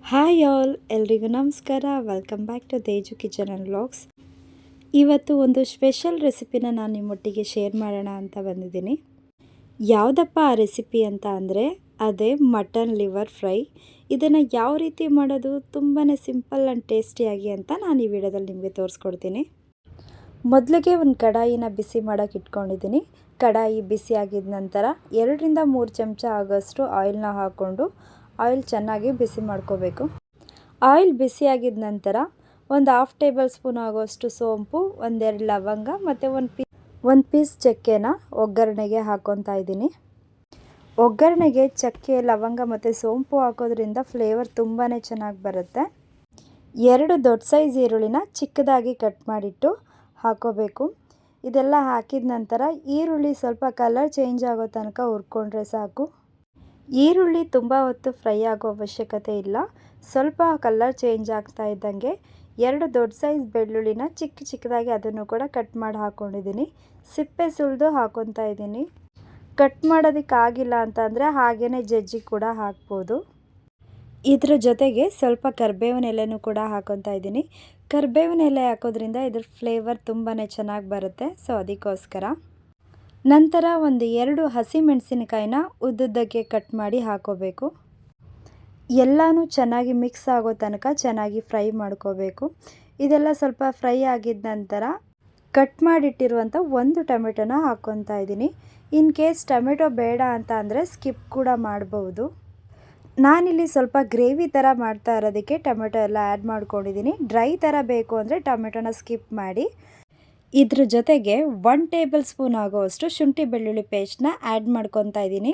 Hi all, ಎಲ್ರಿಗೂ ನಮಸ್ಕಾರ. Welcome back to Teju kitchen and vlogs. ಇವತ್ತು ಒಂದು ಸ್ಪೆಷಲ್ ರೆಸಿಪಿನ ನಾನು ನಿಮ್ಮೊಟ್ಟಿಗೆ ಶೇರ್ ಮಾಡೋಣ ಅಂತ ಬಂದಿದ್ದೀನಿ. ಯಾವುದಪ್ಪ ಆ ರೆಸಿಪಿ ಅಂತ ಅಂದರೆ ಅದೇ ಮಟನ್ ಲಿವರ್ ಫ್ರೈ. ಇದನ್ನು ಯಾವ ರೀತಿ ಮಾಡೋದು ತುಂಬಾ ಸಿಂಪಲ್ ಆ್ಯಂಡ್ ಟೇಸ್ಟಿಯಾಗಿ ಅಂತ ನಾನು ಈ ವಿಡಿಯೋದಲ್ಲಿ ನಿಮಗೆ ತೋರಿಸ್ಕೊಡ್ತೀನಿ. ಮೊದಲಿಗೆ ಒಂದು ಕಡಾಯಿನ ಬಿಸಿ ಮಾಡೋಕ್ಕೆ ಇಟ್ಕೊಂಡಿದ್ದೀನಿ. ಕಡಾಯಿ ಬಿಸಿ ಆಗಿದ ನಂತರ 2-3 ಚಮಚ ಆಗೋಷ್ಟು ಆಯಿಲ್ನ ಹಾಕ್ಕೊಂಡು ಆಯಿಲ್ ಚೆನ್ನಾಗಿ ಬಿಸಿ ಮಾಡ್ಕೋಬೇಕು. ಆಯಿಲ್ ಬಿಸಿಯಾಗಿದ ನಂತರ ಒಂದು 1/2 ಟೇಬಲ್ ಸ್ಪೂನ್ ಆಗೋಷ್ಟು ಸೋಂಪು, 1-2 ಲವಂಗ ಮತ್ತು ಒಂದು ಪೀಸ್ ಚಕ್ಕೆನ ಒಗ್ಗರಣೆಗೆ ಹಾಕ್ಕೊತಾ ಇದ್ದೀನಿ. ಒಗ್ಗರಣೆಗೆ ಚಕ್ಕೆ, ಲವಂಗ ಮತ್ತು ಸೋಂಪು ಹಾಕೋದ್ರಿಂದ ಫ್ಲೇವರ್ ತುಂಬಾ ಚೆನ್ನಾಗಿ ಬರುತ್ತೆ. 2 ದೊಡ್ಡ ಸೈಜ್ ಈರುಳ್ಳಿನ ಚಿಕ್ಕದಾಗಿ ಕಟ್ ಮಾಡಿಟ್ಟು ಹಾಕೋಬೇಕು. ಇದೆಲ್ಲ ಹಾಕಿದ ನಂತರ ಈರುಳ್ಳಿ ಸ್ವಲ್ಪ ಕಲರ್ ಚೇಂಜ್ ಆಗೋ ತನಕ ಹುರ್ಕೊಂಡ್ರೆ ಸಾಕು. ಈರುಳ್ಳಿ ತುಂಬ ಹೊತ್ತು ಫ್ರೈ ಆಗೋ ಅವಶ್ಯಕತೆ ಇಲ್ಲ. ಸ್ವಲ್ಪ ಕಲರ್ ಚೇಂಜ್ ಆಗ್ತಾ ಇದ್ದಂಗೆ 2 ದೊಡ್ಡ ಸೈಜ್ ಬೆಳ್ಳುಳ್ಳಿನ ಚಿಕ್ಕದಾಗಿ ಅದನ್ನು ಕೂಡ ಕಟ್ ಮಾಡಿ ಹಾಕ್ಕೊಂಡಿದ್ದೀನಿ. ಸಿಪ್ಪೆ ಸುಲಿದು ಹಾಕ್ಕೊತಾ ಇದ್ದೀನಿ. ಕಟ್ ಮಾಡೋದಕ್ಕಾಗಿಲ್ಲ ಅಂತಂದರೆ ಹಾಗೆಯೇ ಜಜ್ಜಿ ಕೂಡ ಹಾಕ್ಬೋದು. ಇದ್ರ ಜೊತೆಗೆ ಸ್ವಲ್ಪ ಕರಿಬೇವಿನ ಎಲೆನೂ ಕೂಡ ಹಾಕ್ಕೊತಾ ಇದ್ದೀನಿ. ಕರಿಬೇವಿನ ಎಲೆ ಹಾಕೋದ್ರಿಂದ ಇದ್ರ ಫ್ಲೇವರ್ ತುಂಬಾ ಚೆನ್ನಾಗಿ ಬರುತ್ತೆ. ಸೊ ಅದಕ್ಕೋಸ್ಕರ ನಂತರ ಒಂದು 2 ಹಸಿಮೆಣಸಿನಕಾಯಿನ ಉದ್ದುದ್ದಕ್ಕೆ ಕಟ್ ಮಾಡಿ ಹಾಕೋಬೇಕು. ಎಲ್ಲನೂ ಚೆನ್ನಾಗಿ ಮಿಕ್ಸ್ ಆಗೋ ತನಕ ಚೆನ್ನಾಗಿ ಫ್ರೈ ಮಾಡ್ಕೋಬೇಕು. ಇದೆಲ್ಲ ಸ್ವಲ್ಪ ಫ್ರೈ ಆಗಿದ ನಂತರ ಕಟ್ ಮಾಡಿಟ್ಟಿರುವಂಥ 1 ಟೊಮೆಟೊನ ಹಾಕ್ಕೊತಾ ಇದ್ದೀನಿ. ಇನ್ ಕೇಸ್ ಟೊಮೆಟೊ ಬೇಡ ಅಂತ ಅಂದರೆ ಸ್ಕಿಪ್ ಕೂಡ ಮಾಡ್ಬೋದು. ನಾನಿಲ್ಲಿ ಸ್ವಲ್ಪ ಗ್ರೇವಿ ಥರ ಮಾಡ್ತಾ ಇರೋದಕ್ಕೆ ಟೊಮೆಟೊ ಎಲ್ಲ ಆ್ಯಡ್ ಮಾಡ್ಕೊಂಡಿದ್ದೀನಿ. ಡ್ರೈ ಥರ ಬೇಕು ಅಂದರೆ ಟೊಮೆಟೊನ ಸ್ಕಿಪ್ ಮಾಡಿ. ಇದ್ರ ಜೊತೆಗೆ 1 ಟೇಬಲ್ ಸ್ಪೂನ್ ಆಗೋಷ್ಟು ಶುಂಠಿ ಬೆಳ್ಳುಳ್ಳಿ ಪೇಸ್ಟ್ನ ಆ್ಯಡ್ ಮಾಡ್ಕೊತಾ ಇದ್ದೀನಿ.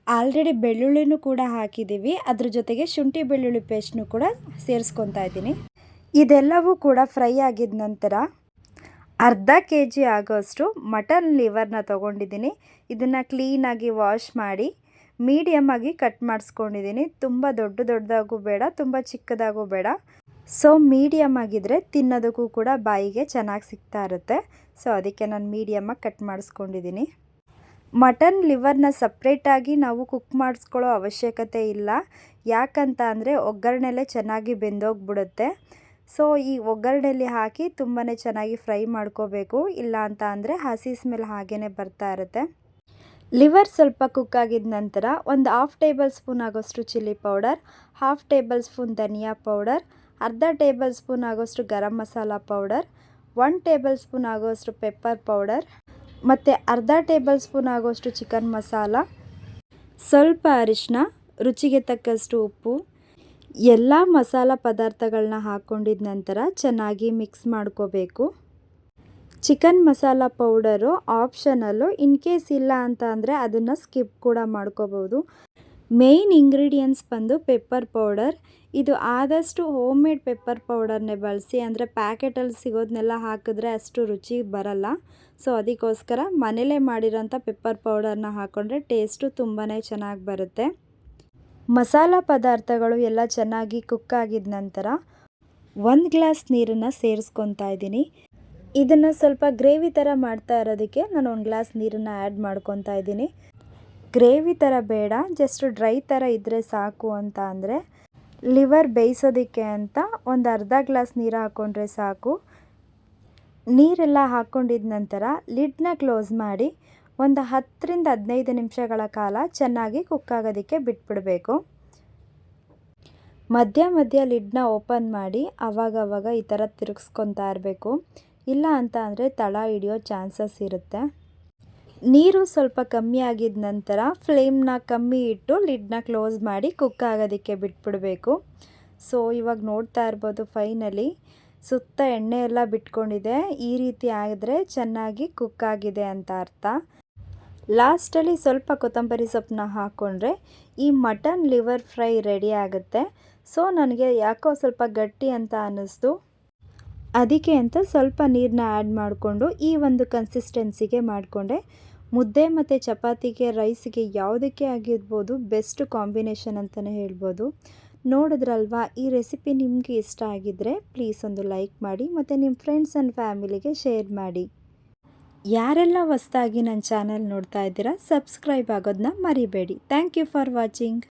ಆಲ್ರೆಡಿ ಬೆಳ್ಳುಳ್ಳಿನೂ ಕೂಡ ಹಾಕಿದ್ದೀವಿ. ಅದ್ರ ಜೊತೆಗೆ ಶುಂಠಿ ಬೆಳ್ಳುಳ್ಳಿ ಪೇಸ್ಟ್ನೂ ಕೂಡ ಸೇರಿಸ್ಕೊತಾ ಇದ್ದೀನಿ. ಇದೆಲ್ಲವೂ ಕೂಡ ಫ್ರೈ ಆಗಿದ ನಂತರ ಅರ್ಧ kg ಆಗೋಷ್ಟು ಮಟನ್ ಲಿವರ್ನ ತೊಗೊಂಡಿದ್ದೀನಿ. ಇದನ್ನು ಕ್ಲೀನಾಗಿ ವಾಶ್ ಮಾಡಿ ಮೀಡಿಯಮ್ ಆಗಿ ಕಟ್ ಮಾಡಿಸ್ಕೊಂಡಿದ್ದೀನಿ. ತುಂಬ ದೊಡ್ಡದಾಗೂ ಬೇಡ, ತುಂಬ ಚಿಕ್ಕದಾಗೂ ಬೇಡ. ಸೊ ಮೀಡಿಯಮ್ ಆಗಿದ್ದರೆ ತಿನ್ನೋದಕ್ಕೂ ಕೂಡ ಬಾಯಿಗೆ ಚೆನ್ನಾಗಿ ಸಿಗ್ತಾ ಇರುತ್ತೆ. ಸೊ ಅದಕ್ಕೆ ನಾನು ಮೀಡಿಯಮ್ಮಾಗಿ ಕಟ್ ಮಾಡಿಸ್ಕೊಂಡಿದ್ದೀನಿ. ಮಟನ್ ಲಿವರ್ನ ಸಪ್ರೇಟಾಗಿ ನಾವು ಕುಕ್ ಮಾಡಿಸ್ಕೊಳ್ಳೋ ಅವಶ್ಯಕತೆ ಇಲ್ಲ. ಯಾಕಂತ ಅಂದರೆ ಒಗ್ಗರಣೆಲೇ ಚೆನ್ನಾಗಿ ಬೆಂದೋಗ್ಬಿಡುತ್ತೆ. ಸೊ ಈ ಒಗ್ಗರಣೆಯಲ್ಲಿ ಹಾಕಿ ತುಂಬಾ ಚೆನ್ನಾಗಿ ಫ್ರೈ ಮಾಡ್ಕೋಬೇಕು. ಇಲ್ಲ ಅಂತ ಅಂದರೆ ಹಸಿ ಸ್ಮೆಲ್ ಹಾಗೇ ಬರ್ತಾ ಇರುತ್ತೆ. ಲಿವರ್ ಸ್ವಲ್ಪ ಕುಕ್ ಆಗಿದ ನಂತರ ಒಂದು 1/2 ಟೇಬಲ್ ಸ್ಪೂನ್ ಆಗೋಷ್ಟು ಚಿಲ್ಲಿ ಪೌಡರ್, 1/2 ಟೇಬಲ್ ಸ್ಪೂನ್ ಧನಿಯಾ ಪೌಡರ್, ಅರ್ಧ ಟೇಬಲ್ ಸ್ಪೂನ್ ಆಗೋಷ್ಟು garam masala powder, 1 table spoon ಆಗೋಷ್ಟು ಪೆಪ್ಪರ್ ಪೌಡರ್ ಮತ್ತು ಅರ್ಧ ಟೇಬಲ್ ಸ್ಪೂನ್ ಆಗೋಷ್ಟು ಚಿಕನ್ ಮಸಾಲ, ಸ್ವಲ್ಪ ಅರಿಶಿನ, ರುಚಿಗೆ ತಕ್ಕಷ್ಟು ಉಪ್ಪು, ಎಲ್ಲ ಮಸಾಲ ಪದಾರ್ಥಗಳನ್ನ ಹಾಕ್ಕೊಂಡಿದ ನಂತರ ಚೆನ್ನಾಗಿ ಮಿಕ್ಸ್ ಮಾಡ್ಕೋಬೇಕು. Chicken masala powder optional. In case ಇಲ್ಲ ಅಂತ ಅಂದರೆ ಅದನ್ನು ಸ್ಕಿಪ್ ಕೂಡ ಮಾಡ್ಕೋಬೋದು. ಮೇಯ್ನ್ ಇಂಗ್ರೀಡಿಯೆಂಟ್ಸ್ ಬಂದು ಪೆಪ್ಪರ್ ಪೌಡರ್. ಇದು ಆದಷ್ಟು ಹೋಮ್ ಮೇಡ್ ಪೆಪ್ಪರ್ ಪೌಡರ್ನೇ ಬಳಸಿ. ಅಂದರೆ ಪ್ಯಾಕೆಟಲ್ಲಿ ಸಿಗೋದನ್ನೆಲ್ಲ ಹಾಕಿದ್ರೆ ಅಷ್ಟು ರುಚಿ ಬರಲ್ಲ. ಸೊ ಅದಕ್ಕೋಸ್ಕರ ಮನೇಲೇ ಮಾಡಿರೋಂಥ ಪೆಪ್ಪರ್ ಪೌಡರ್ನ ಹಾಕ್ಕೊಂಡ್ರೆ ಟೇಸ್ಟು ತುಂಬಾ ಚೆನ್ನಾಗಿ ಬರುತ್ತೆ. ಮಸಾಲ ಪದಾರ್ಥಗಳು ಎಲ್ಲ ಚೆನ್ನಾಗಿ ಕುಕ್ ಆಗಿದ ನಂತರ 1 ಗ್ಲಾಸ್ ನೀರನ್ನು ಸೇರಿಸ್ಕೊತಾ ಇದ್ದೀನಿ. ಇದನ್ನು ಸ್ವಲ್ಪ ಗ್ರೇವಿ ಥರ ಮಾಡ್ತಾ ಇರೋದಕ್ಕೆ ನಾನು 1 ಗ್ಲಾಸ್ ನೀರನ್ನು ಆ್ಯಡ್ ಮಾಡ್ಕೊತಾ ಇದ್ದೀನಿ. ಗ್ರೇವಿ ಥರ ಬೇಡ, ಜಸ್ಟ್ ಡ್ರೈ ಥರ ಇದ್ದರೆ ಸಾಕು ಅಂತ ಅಂದರೆ ಲಿವರ್ ಬೇಯಿಸೋದಕ್ಕೆ ಅಂತ ಒಂದು ಅರ್ಧ ಗ್ಲಾಸ್ ನೀರು ಹಾಕ್ಕೊಂಡ್ರೆ ಸಾಕು. ನೀರೆಲ್ಲ ಹಾಕ್ಕೊಂಡಿದ ನಂತರ ಲಿಡ್ನ ಕ್ಲೋಸ್ ಮಾಡಿ ಒಂದು 10-15 ನಿಮಿಷಗಳ ಕಾಲ ಚೆನ್ನಾಗಿ ಕುಕ್ ಆಗೋದಕ್ಕೆ ಬಿಟ್ಬಿಡಬೇಕು. ಮಧ್ಯ ಲಿಡ್ನ ಓಪನ್ ಮಾಡಿ ಆವಾಗವಾಗ ಈ ಥರ ತಿರುಗಿಸ್ಕೊತಾ ಇರಬೇಕು. ಇಲ್ಲ ಅಂತ ಅಂದರೆ ತಳ ಹಿಡಿಯೋ ಚಾನ್ಸಸ್ ಇರುತ್ತೆ. ನೀರು ಸ್ವಲ್ಪ ಕಮ್ಮಿ ಆಗಿದ ನಂತರ ಫ್ಲೇಮ್ನ ಕಮ್ಮಿ ಇಟ್ಟು ಲಿಡ್ನ ಕ್ಲೋಸ್ ಮಾಡಿ ಕುಕ್ ಆಗೋದಕ್ಕೆ ಬಿಟ್ಬಿಡಬೇಕು. ಸೊ ಇವಾಗ ನೋಡ್ತಾ ಇರ್ಬೋದು, ಫೈನಲಿ ಸುತ್ತ ಎಣ್ಣೆ ಎಲ್ಲ ಬಿಟ್ಕೊಂಡಿದೆ. ಈ ರೀತಿ ಆದರೆ ಚೆನ್ನಾಗಿ ಕುಕ್ ಆಗಿದೆ ಅಂತ ಅರ್ಥ. ಲಾಸ್ಟಲ್ಲಿ ಸ್ವಲ್ಪ ಕೊತ್ತಂಬರಿ ಸೊಪ್ಪನ್ನ ಹಾಕ್ಕೊಂಡ್ರೆ ಈ ಮಟನ್ ಲಿವರ್ ಫ್ರೈ ರೆಡಿ ಆಗುತ್ತೆ. ಸೊ ನನಗೆ ಯಾಕೋ ಸ್ವಲ್ಪ ಗಟ್ಟಿ ಅಂತ ಅನ್ನಿಸ್ತು. ಅದಕ್ಕೆ ಅಂತ ಸ್ವಲ್ಪ ನೀರನ್ನ ಆ್ಯಡ್ ಮಾಡಿಕೊಂಡು ಈ ಒಂದು ಕನ್ಸಿಸ್ಟೆನ್ಸಿಗೆ ಮಾಡಿಕೊಂಡೆ. ಮುದ್ದೆ ಮತ್ತು ಚಪಾತಿಗೆ, ರೈಸಿಗೆ ಯಾವುದಕ್ಕೆ ಆಗಿರ್ಬೋದು ಬೆಸ್ಟ್ ಕಾಂಬಿನೇಷನ್ ಅಂತಲೇ ಹೇಳ್ಬೋದು. ನೋಡಿದ್ರಲ್ವಾ, ಈ ರೆಸಿಪಿ ನಿಮಗೆ ಇಷ್ಟ ಆಗಿದ್ದರೆ ಪ್ಲೀಸ್ ಒಂದು ಲೈಕ್ ಮಾಡಿ ಮತ್ತು ನಿಮ್ಮ ಫ್ರೆಂಡ್ಸ್ ಆ್ಯಂಡ್ ಫ್ಯಾಮಿಲಿಗೆ ಶೇರ್ ಮಾಡಿ. ಯಾರೆಲ್ಲ ಹೊಸದಾಗಿ ನನ್ನ ಚಾನಲ್ ನೋಡ್ತಾ ಇದ್ದೀರಾ ಸಬ್ಸ್ಕ್ರೈಬ್ ಆಗೋದನ್ನ ಮರಿಬೇಡಿ. Thank you for watching.